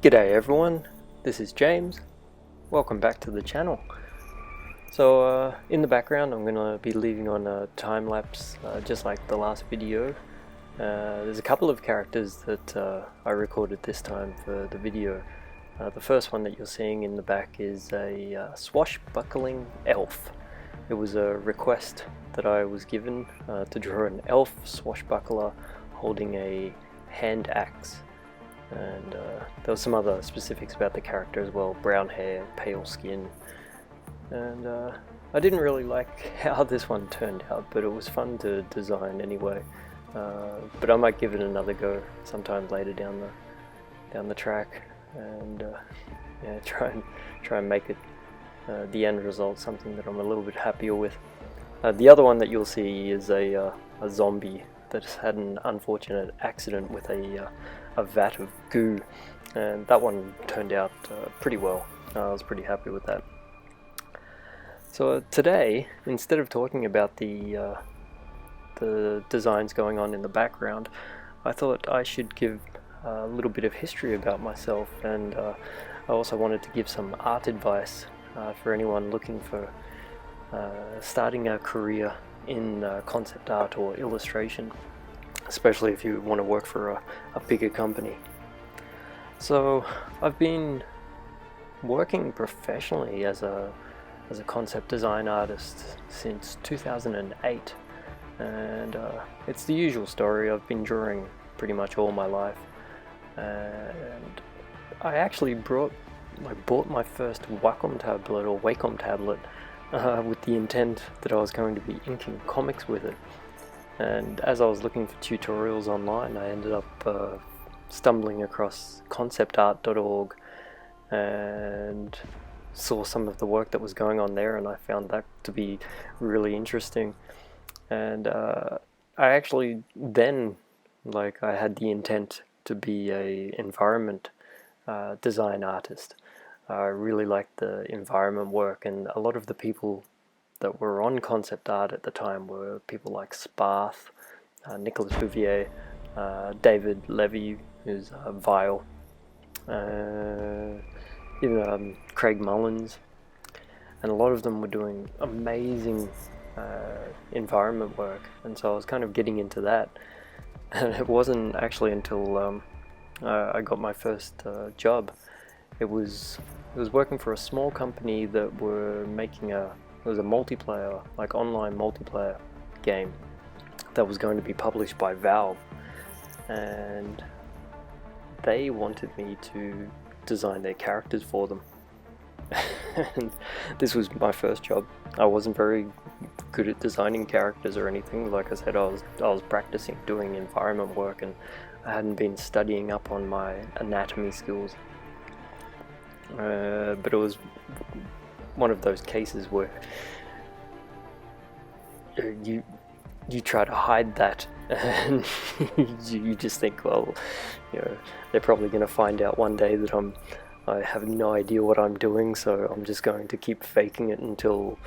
G'day everyone, this is James. Welcome back to the channel. So in the background I'm going to be leaving on a time-lapse just like the last video. There's a couple of characters that I recorded this time for the video. The first one that you're seeing in the back is a swashbuckling elf. It was a request that I was given to draw an elf swashbuckler holding a hand axe. And there were some other specifics about the character as well: brown hair, pale skin, and I didn't really like how this one turned out, but it was fun to design anyway. But I might give it another go sometime later down the track, and yeah, try and make it the end result something that I'm a little bit happier with. The other one that you'll see is a zombie that's had an unfortunate accident with a vat of goo, and that one turned out pretty well. I was pretty happy with that. So today, instead of talking about the designs going on in the background, I thought I should give a little bit of history about myself, and I also wanted to give some art advice for anyone looking for starting a career in concept art or illustration, especially if you want to work for a bigger company. So I've been working professionally as a concept design artist since 2008, and it's the usual story. I've been drawing pretty much all my life, and I actually bought my first Wacom tablet or Wacom tablet with the intent that I was going to be inking comics with it. And as I was looking for tutorials online, I ended up stumbling across conceptart.org and saw some of the work that was going on there, and I found that to be really interesting. And I actually then, I had the intent to be a environment design artist. I really liked the environment work, and a lot of the people that were on concept art at the time were people like Sparth, Nicolas Bouvier, David Levy, who's Vile, even Craig Mullins, and a lot of them were doing amazing environment work, and so I was kind of getting into that. And it wasn't actually until I got my first job. It was working for a small company that were making it was a multiplayer, online multiplayer game that was going to be published by Valve, and they wanted me to design their characters for them. And this was my first job. I wasn't very good at designing characters or anything. Like I said, I was practicing doing environment work, and I hadn't been studying up on my anatomy skills. But it was one of those cases where you try to hide that, and you just think, well, they're probably going to find out one day that I have no idea what I'm doing, so I'm just going to keep faking it until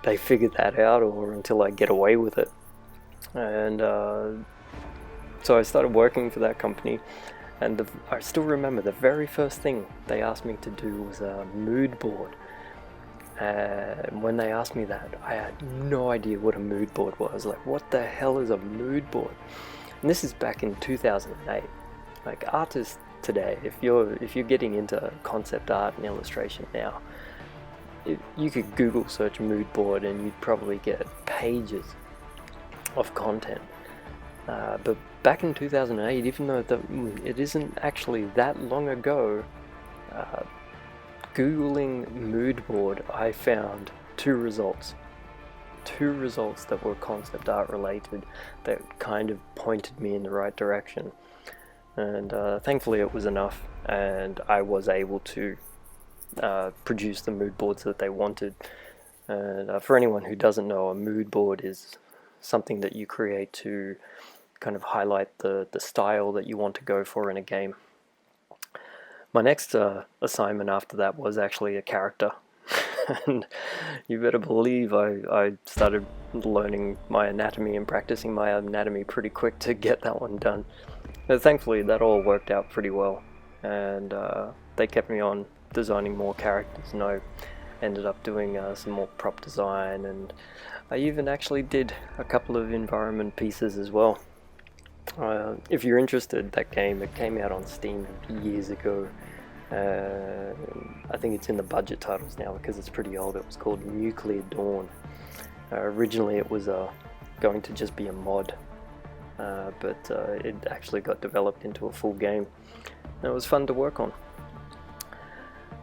they figure that out, or until I get away with it. And so I started working for that company. And I still remember the very first thing they asked me to do was a mood board. And when they asked me that, I had no idea what a mood board was. Like, what the hell is a mood board? And this is back in 2008. Like, artists today, if you're getting into concept art and illustration now, you could Google search mood board and you'd probably get pages of content. But back in 2008, even though it isn't actually that long ago, Googling mood board, I found two results that were concept art related that kind of pointed me in the right direction. And thankfully it was enough, and I was able to produce the mood boards that they wanted. And for anyone who doesn't know, a mood board is something that you create to kind of highlight the style that you want to go for in a game. My next assignment after that was actually a character. And you better believe I started learning my anatomy and practicing my anatomy pretty quick to get that one done. But thankfully that all worked out pretty well. and they kept me on designing more characters, and I ended up doing some more prop design, and I even actually did a couple of environment pieces as well. If you're interested, that game, it came out on Steam years ago. I think it's in the budget titles now because it's pretty old. It was called Nuclear Dawn. Originally it was going to just be a mod, but it actually got developed into a full game, and it was fun to work on.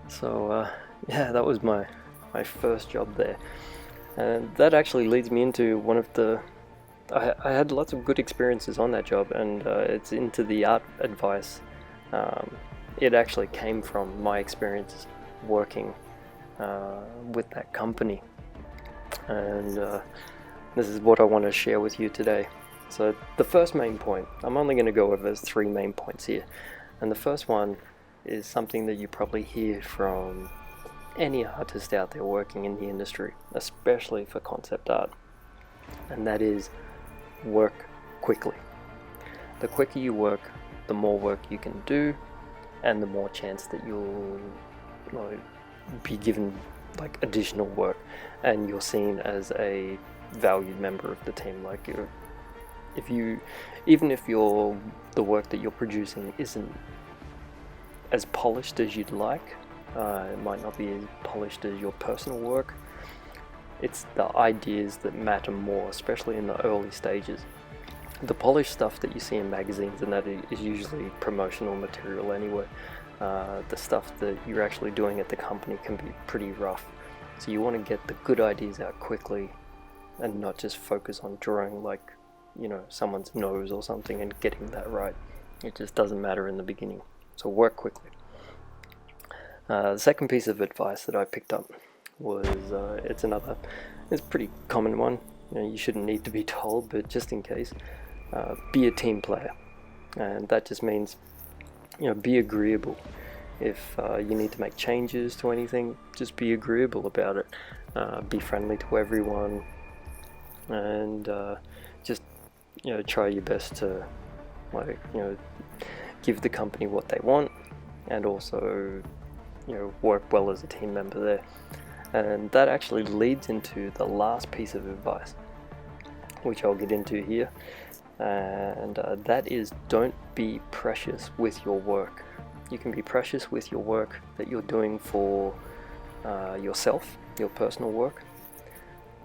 So yeah, that was my first job there, and that actually leads me into one of the I had lots of good experiences on that job, and it's into the art advice. It actually came from my experience working with that company, and this is what I want to share with you today. So the first main point, I'm only going to go over 3 main points here, and the first one is something that you probably hear from any artist out there working in the industry, especially for concept art, and that is work quickly. The quicker you work, the more work you can do, and the more chance that you'll be given like additional work, and you're seen as a valued member of the team. Like even if the work that you're producing isn't as polished as you'd like, it might not be as polished as your personal work, it's the ideas that matter more, especially in the early stages. The polished stuff that you see in magazines and that is usually promotional material anyway. The stuff that you're actually doing at the company can be pretty rough. So you want to get the good ideas out quickly and not just focus on drawing like, someone's nose or something and getting that right. It just doesn't matter in the beginning. So work quickly. The second piece of advice that I picked up was, it's a pretty common one. You shouldn't need to be told, but just in case, be a team player. And that just means, be agreeable. If you need to make changes to anything, just be agreeable about it. Be friendly to everyone, and just try your best to give the company what they want, and also work well as a team member there. And that actually leads into the last piece of advice, which I'll get into here, and that is, don't be precious with your work. You can be precious with your work that you're doing for yourself, your personal work,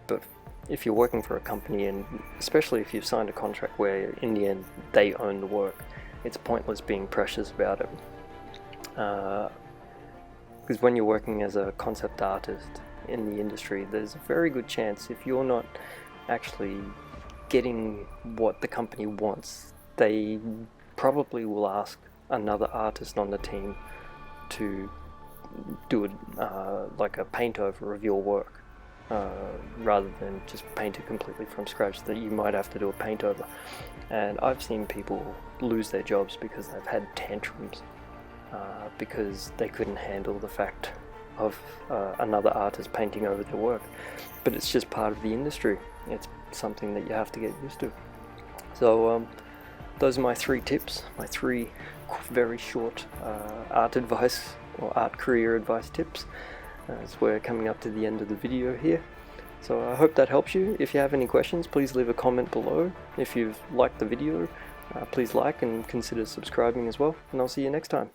but if you're working for a company, and especially if you've signed a contract where in the end they own the work, it's pointless being precious about it. Because when you're working as a concept artist in the industry, there's a very good chance if you're not actually getting what the company wants, they probably will ask another artist on the team to do like a paint over of your work, rather than just paint it completely from scratch, that you might have to do a paint over. And I've seen people lose their jobs because they've had tantrums, because they couldn't handle the fact of another artist painting over their work. But it's just part of the industry. It's something that you have to get used to. So those are my 3 tips, my 3 very short art advice or art career advice tips, as we're coming up to the end of the video here. So I hope that helps you. If you have any questions, please leave a comment below. If you've liked the video, please like and consider subscribing as well, and I'll see you next time.